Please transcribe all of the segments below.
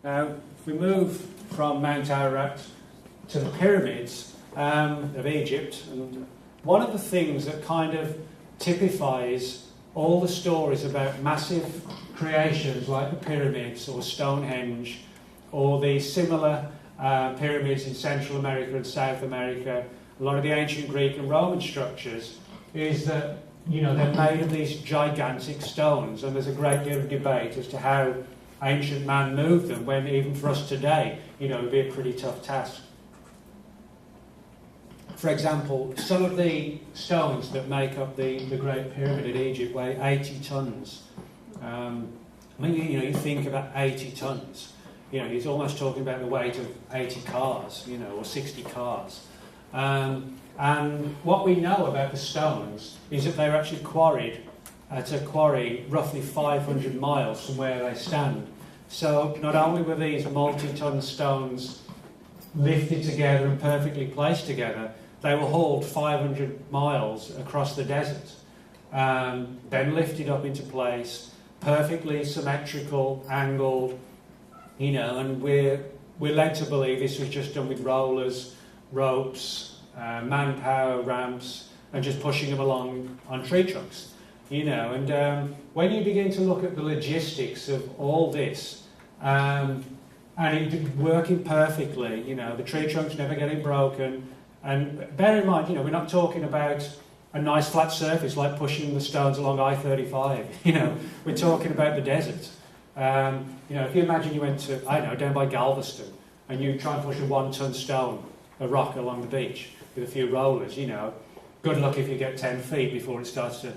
Now, if we move from Mount Ararat to the pyramids of Egypt, and one of the things that kind of typifies all the stories about massive creations like the pyramids or Stonehenge or the similar pyramids in Central America and South America, a lot of the ancient Greek and Roman structures, is that they're made of these gigantic stones, and there's a great deal of debate as to how ancient man moved them, when even for us today, it would be a pretty tough task. For example, some of the stones that make up the Great Pyramid in Egypt weigh 80 tons. You think about 80 tons. He's almost talking about the weight of 80 cars, or 60 cars. And what we know about the stones is that they were actually quarried at a quarry roughly 500 miles from where they stand. So not only were these multi-ton stones lifted together and perfectly placed together, they were hauled 500 miles across the desert, then lifted up into place, perfectly symmetrical, angled, and we're led to believe this was just done with rollers, ropes, manpower, ramps, and just pushing them along on tree trunks, And when you begin to look at the logistics of all this, and it working perfectly, the tree trunks never getting broken. And bear in mind, we're not talking about a nice flat surface like pushing the stones along I-35. We're talking about the desert. If you imagine you went to, down by Galveston, and you try and push a 1-ton stone, a rock along the beach with a few rollers, good luck if you get 10 feet before it starts to,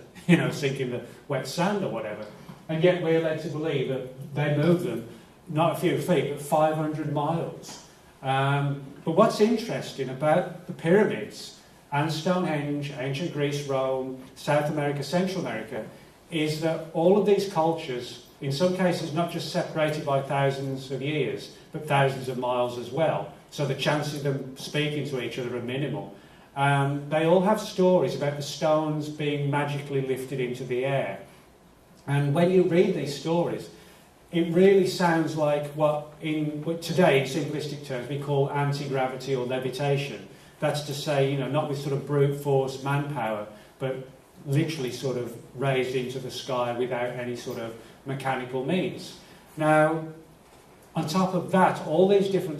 sink in the wet sand or whatever. And yet we're led to believe that they move them, not a few feet, but 500 miles. But what's interesting about the pyramids and Stonehenge, ancient Greece, Rome, South America, Central America, is that all of these cultures, in some cases not just separated by thousands of years, but thousands of miles as well, so the chances of them speaking to each other are minimal. They all have stories about the stones being magically lifted into the air. And when you read these stories, it really sounds like what today, in simplistic terms, we call anti-gravity or levitation. That's to say, not with sort of brute force manpower, but literally sort of raised into the sky without any sort of mechanical means. Now, on top of that, all these different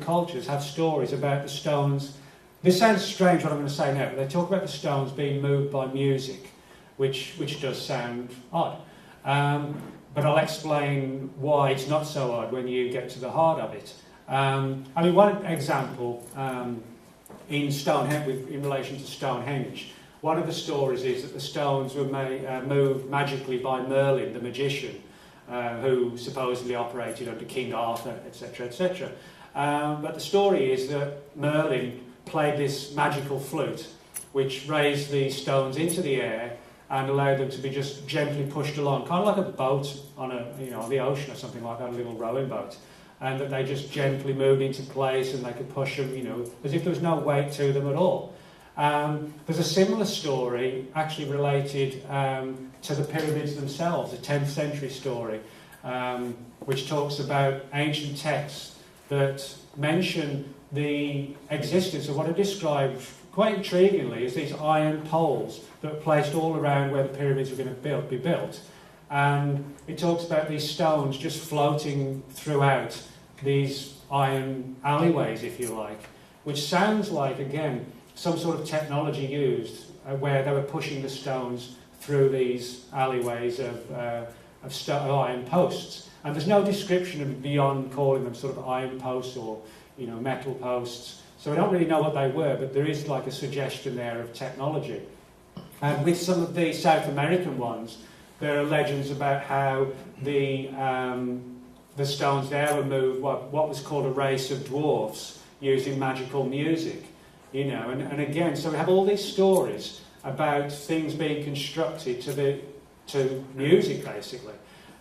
cultures have stories about the stones. This sounds strange what I'm going to say now, but they talk about the stones being moved by music, which does sound odd. But I'll explain why it's not so odd when you get to the heart of it. One example in Stonehenge, in relation to Stonehenge, one of the stories is that the stones were moved magically by Merlin, the magician, who supposedly operated under King Arthur, etc., etc. But the story is that Merlin played this magical flute, which raised the stones into the air and allowed them to be just gently pushed along, kind of like a boat on the ocean or something like that, a little rowing boat, and that they just gently moved into place and they could push them, as if there was no weight to them at all. There's a similar story actually related to the pyramids themselves, a 10th century story, which talks about ancient texts that mention the existence of what are described quite intriguingly as these iron poles that were placed all around where the pyramids were going to be built. And it talks about these stones just floating throughout these iron alleyways, if you like, which sounds like, again, some sort of technology used where they were pushing the stones through these alleyways of iron posts. And there's no description of beyond calling them sort of iron posts or metal posts. So we don't really know what they were, but there is like a suggestion there of technology. And with some of the South American ones, there are legends about how the stones there were moved, what was called a race of dwarfs, using magical music. And again, so we have all these stories about things being constructed to music, basically.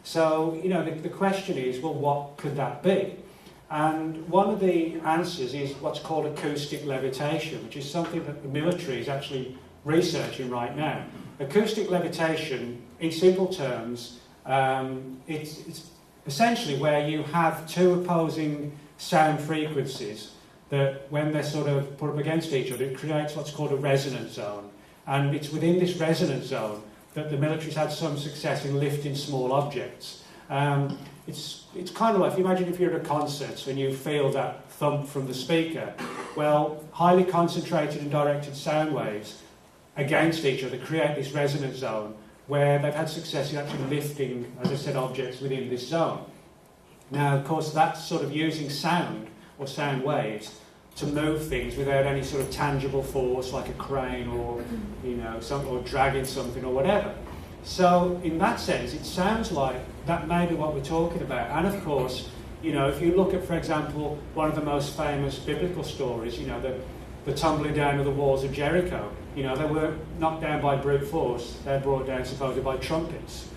So, the question is, well, what could that be? And one of the answers is what's called acoustic levitation, which is something that the military is actually researching right now. Acoustic levitation, in simple terms, it's essentially where you have two opposing sound frequencies that when they're sort of put up against each other, it creates what's called a resonance zone. And it's within this resonance zone that the military's had some success in lifting small objects. It's kind of like, if you imagine if you're at a concert and you feel that thump from the speaker, well, highly concentrated and directed sound waves against each other create this resonance zone where they've had success in actually lifting, as I said, objects within this zone. Now, of course, that's sort of using sound or sound waves to move things without any sort of tangible force, like a crane or, or dragging something or whatever. So, in that sense, it sounds like that may be what we're talking about. And of course, if you look at, for example, one of the most famous biblical stories, the tumbling down of the walls of Jericho, they weren't knocked down by brute force, they're brought down supposedly by trumpets,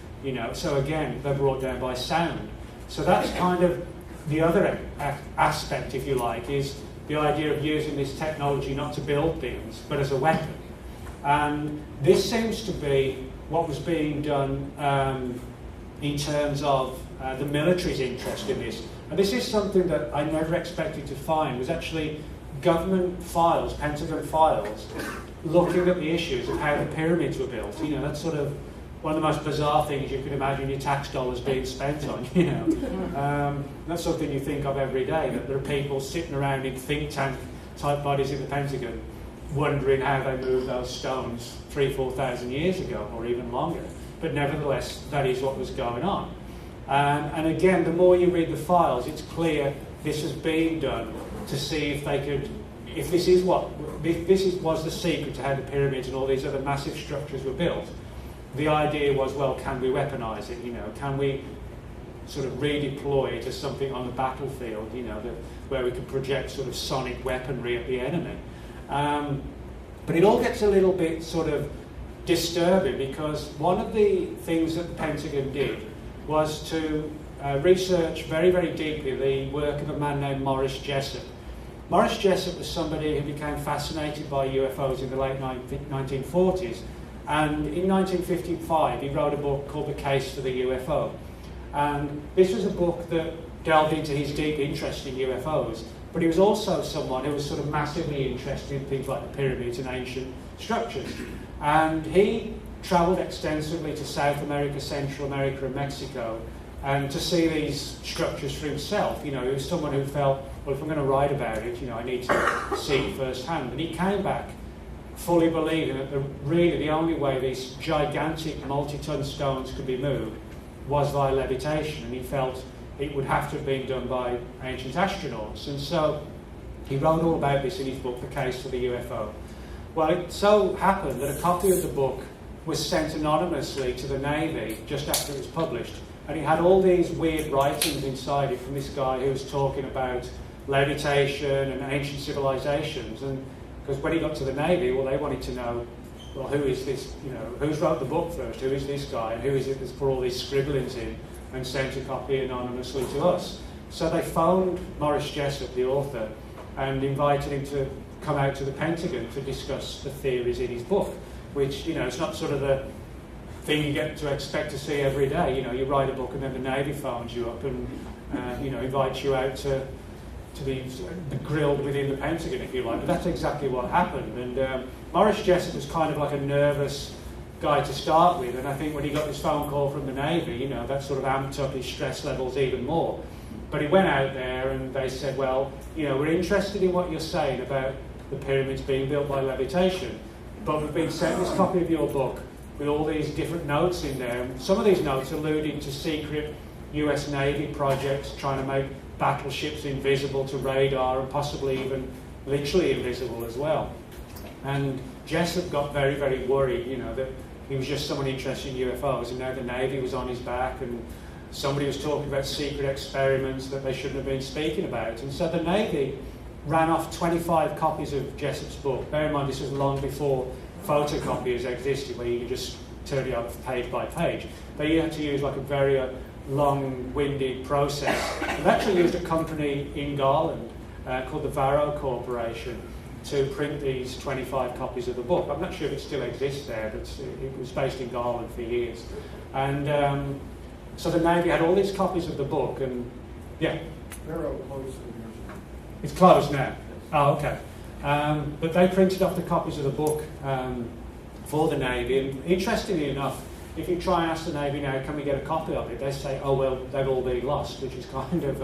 so again, they're brought down by sound. So that's kind of the other aspect, if you like, is the idea of using this technology not to build things, but as a weapon. And this seems to be what was being done in terms of the military's interest in this. And this is something that I never expected to find, was actually government files, Pentagon files, looking at the issues of how the pyramids were built. That's sort of one of the most bizarre things you can imagine your tax dollars being spent on, That's something you think of every day, that there are people sitting around in think tank type bodies in the Pentagon wondering how they moved those stones 3,000-4,000 years ago, or even longer. But nevertheless, that is what was going on. And again, the more you read the files, it's clear this was being done to see if they could, if this was the secret to how the pyramids and all these other massive structures were built. The idea was, well, can we weaponize it? Can we sort of redeploy it as something on the battlefield? Where we could project sort of sonic weaponry at the enemy. But it all gets a little bit sort of disturbing, because one of the things that the Pentagon did was to research very, very deeply the work of a man named Morris Jessup. Morris Jessup was somebody who became fascinated by UFOs in the late 1940s. And in 1955, he wrote a book called The Case for the UFO. And this was a book that delved into his deep interest in UFOs, but he was also someone who was sort of massively interested in things like the pyramids and ancient structures. And he travelled extensively to South America, Central America and Mexico, and to see these structures for himself. He was someone who felt, well, if I'm going to write about it, I need to see it firsthand. And he came back fully believing that really the only way these gigantic multi-ton stones could be moved was via levitation, and he felt it would have to have been done by ancient astronauts. And so he wrote all about this in his book, The Case for the UFO. Well, it so happened that a copy of the book was sent anonymously to the Navy just after it was published, and it had all these weird writings inside it from this guy who was talking about levitation and ancient civilizations. And because when he got to the Navy, well, they wanted to know, well, who is this, who's wrote the book first, who is this guy, and who is it that's put all these scribblings in and sent a copy anonymously to us. So they phoned Morris Jessup, the author, and invited him to come out to the Pentagon to discuss the theories in his book, which, it's not sort of the thing you get to expect to see every day. You write a book and then the Navy phones you up and, invites you out to be grilled within the Pentagon, if you like. But that's exactly what happened. And Morris Jessup was kind of like a nervous guy to start with, and I think when he got this phone call from the Navy, that sort of amped up his stress levels even more. But he went out there and they said, well, we're interested in what you're saying about the pyramids being built by levitation, but we've been sent this copy of your book with all these different notes in there. And some of these notes alluding to secret US Navy projects trying to make battleships invisible to radar and possibly even literally invisible as well. And Jessup got very, very worried, that he was just someone interested in UFOs, and now the Navy was on his back, and somebody was talking about secret experiments that they shouldn't have been speaking about. And so the Navy ran off 25 copies of Jessup's book. Bear in mind, this was long before photocopiers existed, where you could just turn it up page by page. They had to use like a very long-winded process. They've actually used a company in Garland called the Varro Corporation to print these 25 copies of the book. I'm not sure if it still exists there, but it was based in Garland for years. And So the Navy had all these copies of the book, and yeah. They're all closed to the museum. It's closed now. Oh, okay. But they printed off the copies of the book for the Navy, and interestingly enough, if you try and ask the Navy now, can we get a copy of it, they say, oh well, they've all been lost, which is kind of,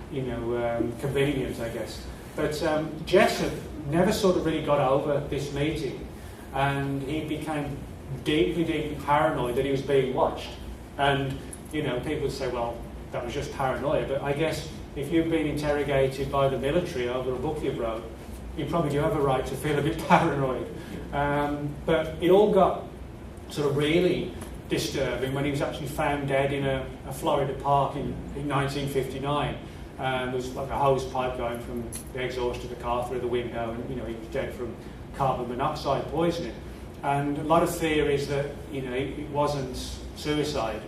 convenient, I guess. But Jessup never sort of really got over this meeting, and he became deeply, deeply paranoid that he was being watched. And, people would say, well, that was just paranoia, but I guess if you've been interrogated by the military over a book you wrote, you probably do have a right to feel a bit paranoid. But it all got sort of really disturbing when he was actually found dead in a Florida park in 1959. There was like a hose pipe going from the exhaust of the car through the window, and he was dead from carbon monoxide poisoning. And a lot of theories that it wasn't suicide.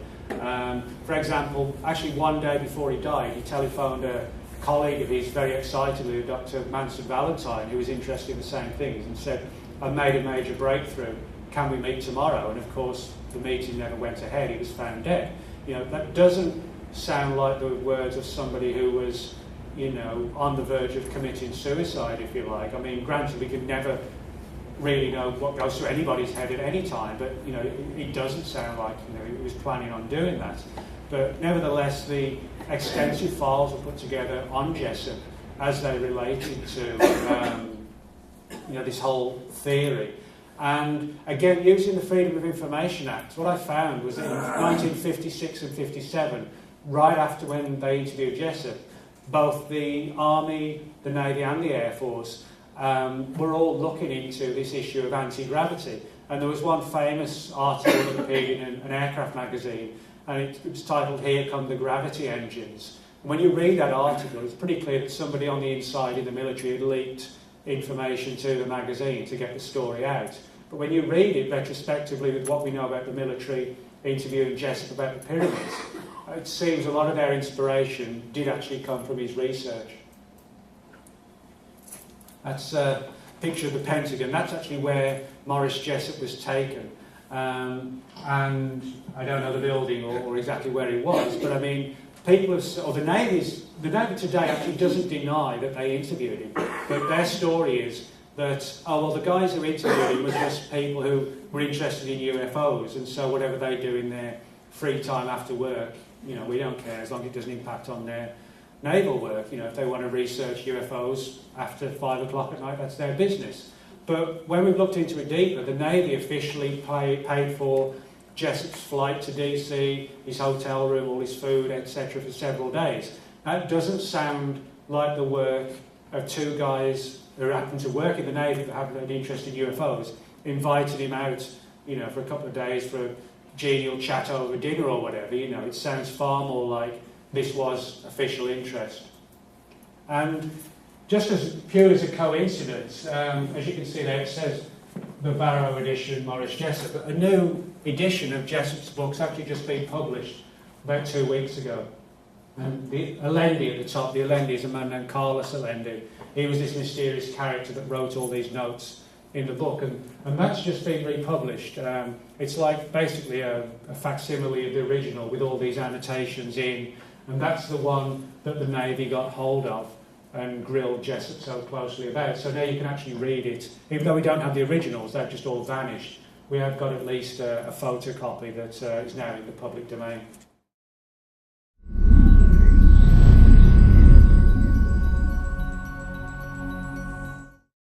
For example, actually one day before he died, he telephoned a colleague of his very excitedly, Dr. Manson Valentine, who was interested in the same things, and said, I made a major breakthrough, can we meet tomorrow? And of course the meeting never went ahead, he was found dead. That doesn't sound like the words of somebody who was on the verge of committing suicide, if you like. I mean, granted, we can never really know what goes through anybody's head at any time, but it doesn't sound like he was planning on doing that. But nevertheless, the extensive files were put together on Jessup as they related to this whole theory. And again, using the Freedom of Information Act, what I found was that in 1956 and 57, right after when they interviewed Jessup, both the Army, the Navy and the Air Force were all looking into this issue of anti-gravity. And there was one famous article that appeared in an aircraft magazine, and it was titled, Here Come the Gravity Engines. And when you read that article, it's pretty clear that somebody on the inside in the military had leaked information to the magazine to get the story out. But when you read it retrospectively with what we know about the military interviewing Jessup about the pyramids, it seems a lot of their inspiration did actually come from his research. That's a picture of the Pentagon. That's actually where Maurice Jessup was taken. And I don't know the building or exactly where he was, but I mean, the Navy today actually doesn't deny that they interviewed him, but their story is that, the guys who interviewed him were just people who were interested in UFOs, and so whatever they do in their free time after work, we don't care as long as it doesn't impact on their naval work. If they want to research UFOs after 5 o'clock at night, that's their business. But when we've looked into it deeper, the Navy officially paid for Jessup's flight to DC, his hotel room, all his food, etc. for several days. That doesn't sound like the work of two guys who happen to work in the Navy but have an interest in UFOs, invited him out, for a couple of days for a genial chat over dinner or whatever. It sounds far more like this was official interest. And just as pure as a coincidence, as you can see there, it says the Barrow edition, Maurice Jessup, but a new edition of Jessup's book's actually just been published about 2 weeks ago. And the Allende at the top, the Allende is a man named Carlos Allende. He was this mysterious character that wrote all these notes in the book, and that's just been republished. It's like basically a facsimile of the original with all these annotations in, and that's the one that the Navy got hold of and grilled Jessup so closely about. So now you can actually read it. Even though we don't have the originals, they've just all vanished. We have got at least a photocopy that is now in the public domain.